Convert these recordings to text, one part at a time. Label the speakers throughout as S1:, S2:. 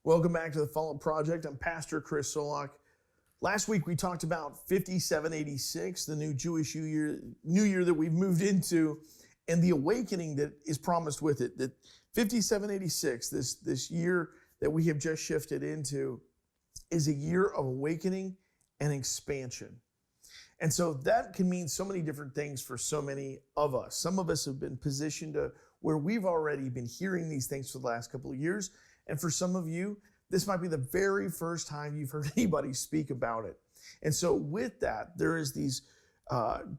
S1: Welcome back to the Follow Project. I'm Pastor Chris Solak. Last week we talked about 5786, the new Jewish New Year that we've moved into, and the awakening that is promised with it. That 5786, this year that we have just shifted into, is a year of awakening and expansion. And so that can mean so many different things for so many of us. Some of us have been positioned to where we've already been hearing these things for the last couple of years. And for some of you, this might be the very first time you've heard anybody speak about it. And so with that, there is these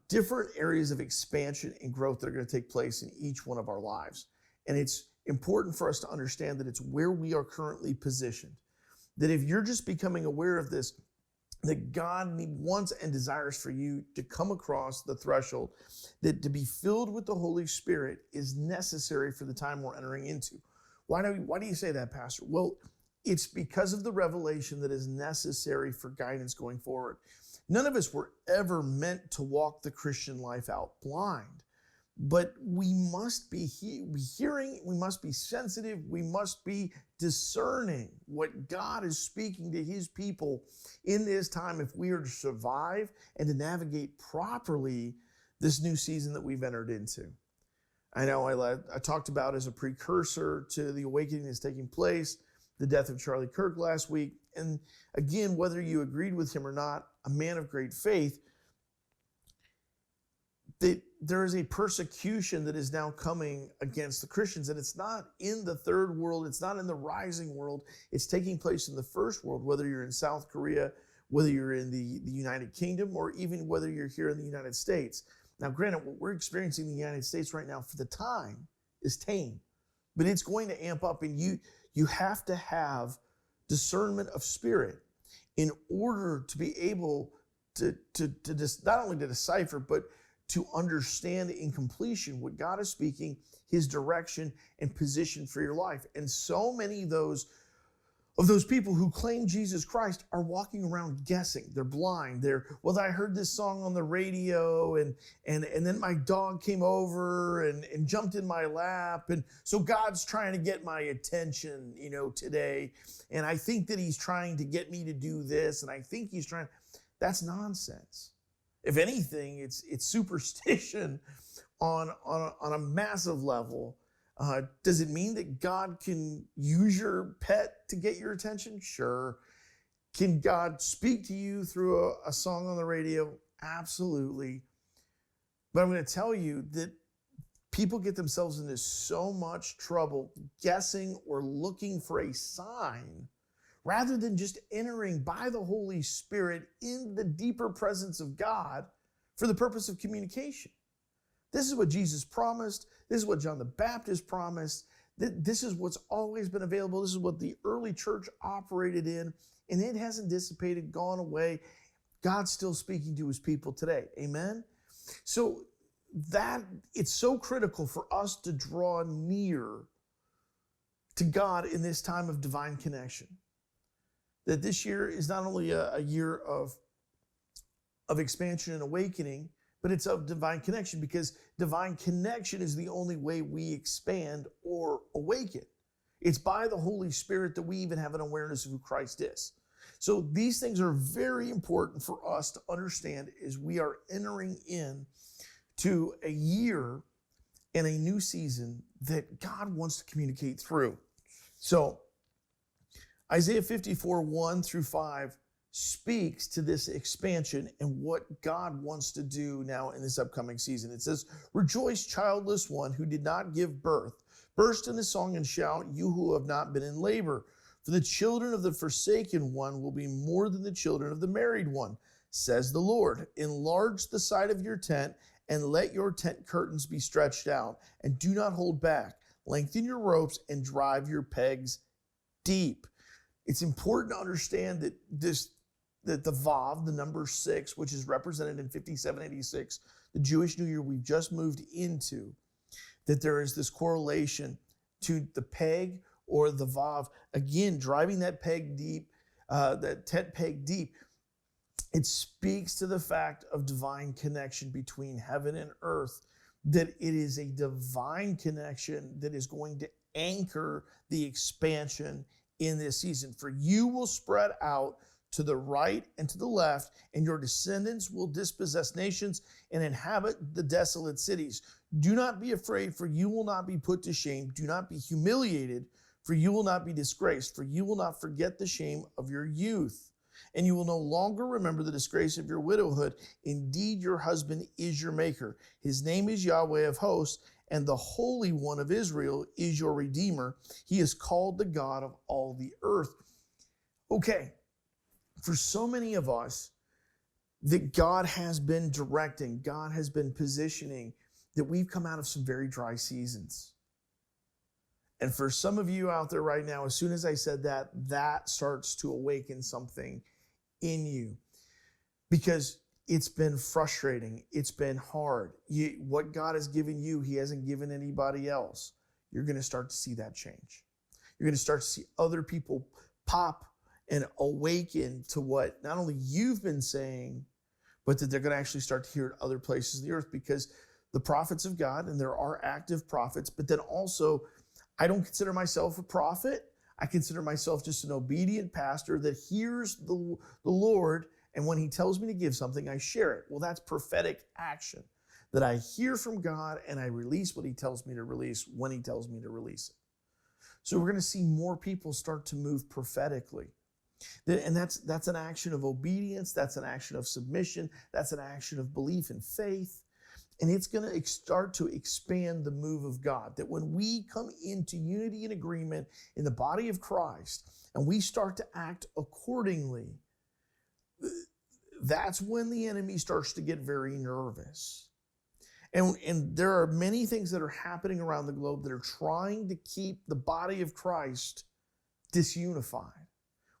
S1: different areas of expansion and growth that are going to take place in each one of our lives. And it's important for us to understand that it's where we are currently positioned. That if you're just becoming aware of this, that God wants and desires for you to come across the threshold, that to be filled with the Holy Spirit is necessary for the time we're entering into. Why do you say that, Pastor? Well, it's because of the revelation that is necessary for guidance going forward. None of us were ever meant to walk the Christian life out blind, but we must be hearing, we must be sensitive, we must be discerning what God is speaking to his people in this time if we are to survive and to navigate properly this new season that we've entered into. I know I talked about as a precursor to the awakening that's taking place, the death of Charlie Kirk last week. And again, whether you agreed with him or not, a man of great faith, that there is a persecution that is now coming against the Christians. And it's not in the third world. It's not in the rising world. It's taking place in the first world, whether you're in South Korea, whether you're in the United Kingdom, or even whether you're here in the United States. Now, granted, what we're experiencing in the United States right now for the time is tame, but it's going to amp up, and you have to have discernment of spirit in order to be able to not only to decipher, but to understand in completion what God is speaking, his direction and position for your life. And so many of those people who claim Jesus Christ are walking around guessing. They're blind. Well, I heard this song on the radio and then my dog came over and jumped in my lap. And so God's trying to get my attention, today. And I think that he's trying to get me to do this. And I think he's trying. That's nonsense. If anything, it's superstition on a massive level. Does it mean that God can use your pet to get your attention? Sure. Can God speak to you through a song on the radio? Absolutely. But I'm going to tell you that people get themselves into so much trouble guessing or looking for a sign rather than just entering by the Holy Spirit in the deeper presence of God for the purpose of communication. This is what Jesus promised. This is what John the Baptist promised. This is what's always been available. This is what the early church operated in, and it hasn't dissipated, gone away. God's still speaking to his people today. Amen? So that it's so critical for us to draw near to God in this time of divine connection. That this year is not only a year of expansion and awakening, but it's of divine connection, because divine connection is the only way we expand or awaken. It's by the Holy Spirit that we even have an awareness of who Christ is. So these things are very important for us to understand as we are entering in to a year and a new season that God wants to communicate through. So Isaiah 54, 1-5 speaks to this expansion and what God wants to do now in this upcoming season. It says, "Rejoice, childless one who did not give birth. Burst into song and shout, you who have not been in labor. For the children of the forsaken one will be more than the children of the married one, says the Lord. Enlarge the side of your tent and let your tent curtains be stretched out, and do not hold back. Lengthen your ropes and drive your pegs deep." It's important to understand that the Vav, the number 6, which is represented in 5786, the Jewish New Year we've just moved into, that there is this correlation to the peg or the Vav, again, driving that peg deep, that tent peg deep. It speaks to the fact of divine connection between heaven and earth, that it is a divine connection that is going to anchor the expansion in this season. For you will spread out to the right and to the left, and your descendants will dispossess nations and inhabit the desolate cities. Do not be afraid, for you will not be put to shame. Do not be humiliated, for you will not be disgraced, for you will not forget the shame of your youth. And you will no longer remember the disgrace of your widowhood. Indeed, your husband is your maker. His name is Yahweh of hosts, and the Holy One of Israel is your Redeemer. He is called the God of all the earth. Okay, for so many of us, that God has been directing, God has been positioning, that we've come out of some very dry seasons. And for some of you out there right now, as soon as I said that, that starts to awaken something in you. Because it's been frustrating. It's been hard. What God has given you, He hasn't given anybody else. You're going to start to see that change. You're going to start to see other people pop and awaken to what not only you've been saying, but that they're going to actually start to hear it other places of the earth, because the prophets of God, and there are active prophets, but then also, I don't consider myself a prophet. I consider myself just an obedient pastor that hears the Lord, and when He tells me to give something, I share it. Well, that's prophetic action, that I hear from God and I release what He tells me to release when He tells me to release it. So we're going to see more people start to move prophetically. And that's an action of obedience. That's an action of submission. That's an action of belief and faith. And it's going to start to expand the move of God. That when we come into unity and agreement in the body of Christ, and we start to act accordingly, that's when the enemy starts to get very nervous. And there are many things that are happening around the globe that are trying to keep the body of Christ disunified.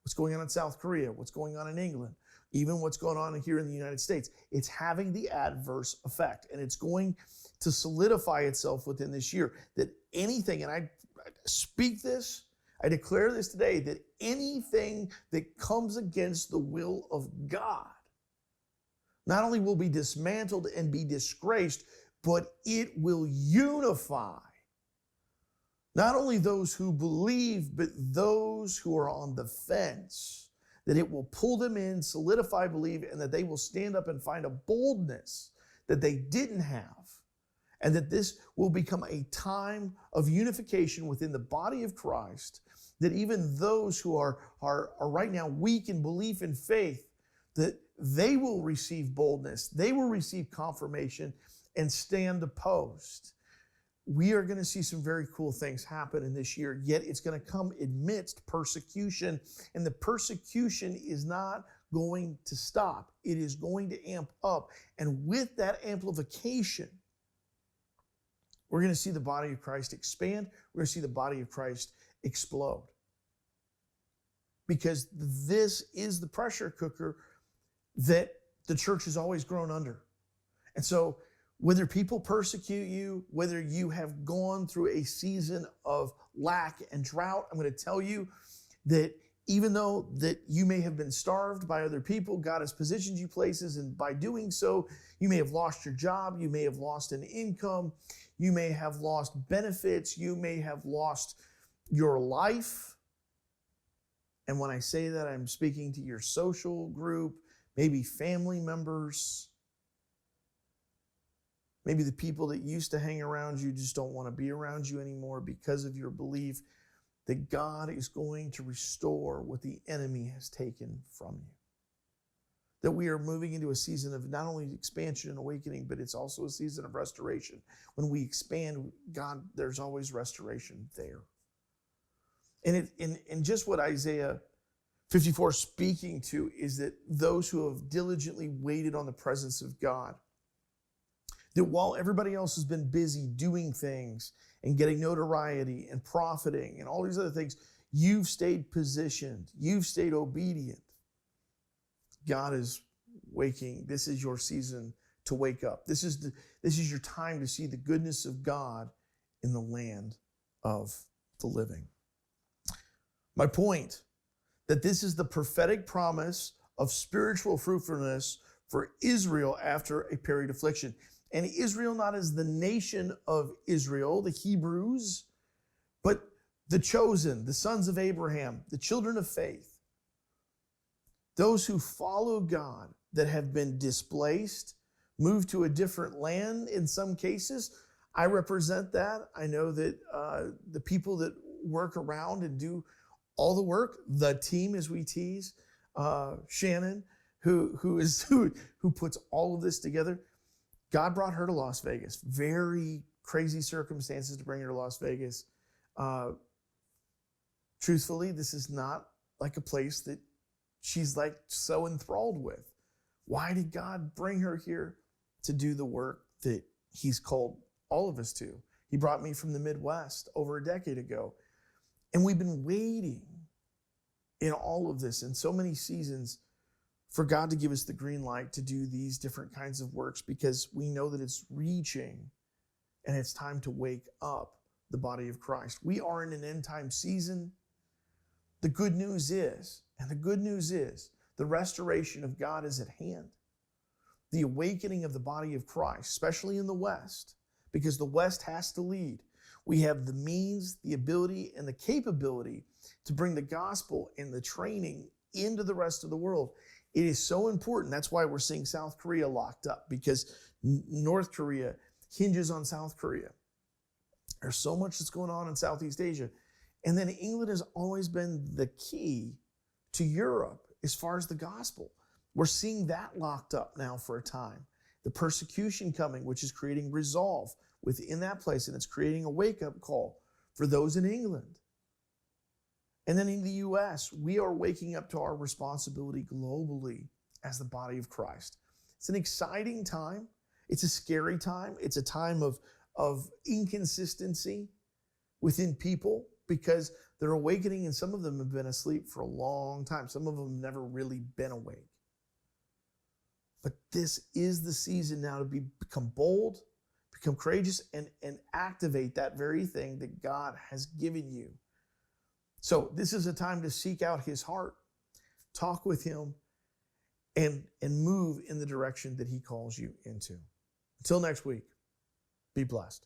S1: What's going on in South Korea, what's going on in England, even what's going on here in the United States. It's having the adverse effect, and it's going to solidify itself within this year. That anything, and I speak this, I declare this today, that anything that comes against the will of God not only will be dismantled and be disgraced, but it will unify not only those who believe, but those who are on the fence. That it will pull them in, solidify belief, and that they will stand up and find a boldness that they didn't have. And that this will become a time of unification within the body of Christ, that even those who are right now weak in belief and faith, that they will receive boldness, they will receive confirmation and stand opposed. We are going to see some very cool things happen in this year, yet it's going to come amidst persecution, and the persecution is not going to stop. It is going to amp up, and with that amplification, we're going to see the body of Christ expand. We're going to see the body of Christ explode. Because this is the pressure cooker that the church has always grown under. And so, whether people persecute you, whether you have gone through a season of lack and drought, I'm going to tell you that even though that you may have been starved by other people, God has positioned you places, and by doing so, you may have lost your job, you may have lost an income, you may have lost benefits, you may have lost your life. And when I say that, I'm speaking to your social group, maybe family members. Maybe the people that used to hang around you just don't want to be around you anymore because of your belief that God is going to restore what the enemy has taken from you. That we are moving into a season of not only expansion and awakening, but it's also a season of restoration. When we expand, God, there's always restoration there. And just what Isaiah 54 is speaking to is that those who have diligently waited on the presence of God, that while everybody else has been busy doing things and getting notoriety and profiting and all these other things, you've stayed positioned. You've stayed obedient. God is waking. This is your season to wake up. This is your time to see the goodness of God in the land of the living. My point, that this is the prophetic promise of spiritual fruitfulness for Israel after a period of affliction. And Israel not as the nation of Israel, the Hebrews, but the chosen, the sons of Abraham, the children of faith, those who follow God that have been displaced, moved to a different land in some cases. I represent that. I know that the people that work around and do all the work, the team as we tease, Shannon, who puts all of this together. God brought her to Las Vegas. Very crazy circumstances to bring her to Las Vegas. Truthfully, this is not like a place that she's like so enthralled with. Why did God bring her here? To do the work that he's called all of us to. He brought me from the Midwest over a decade ago. And we've been waiting in all of this, in so many seasons, for God to give us the green light to do these different kinds of works, because we know that it's reaching and it's time to wake up the body of Christ. We are in an end time season. The good news is, the restoration of God is at hand. The awakening of the body of Christ, especially in the West, because the West has to lead. We have the means, the ability, and the capability to bring the gospel and the training into the rest of the world. It is so important. That's why we're seeing South Korea locked up, because North Korea hinges on South Korea. There's so much that's going on in Southeast Asia. And then England has always been the key to Europe as far as the gospel. We're seeing that locked up now for a time. The persecution coming, which is creating resolve within that place, and it's creating a wake-up call for those in England. And then in the U.S., we are waking up to our responsibility globally as the body of Christ. It's an exciting time. It's a scary time. It's a time of inconsistency within people, because they're awakening, and some of them have been asleep for a long time. Some of them have never really been awake. But this is the season now to become bold, become courageous, and activate that very thing that God has given you. So this is a time to seek out his heart, talk with him, and move in the direction that he calls you into. Until next week, be blessed.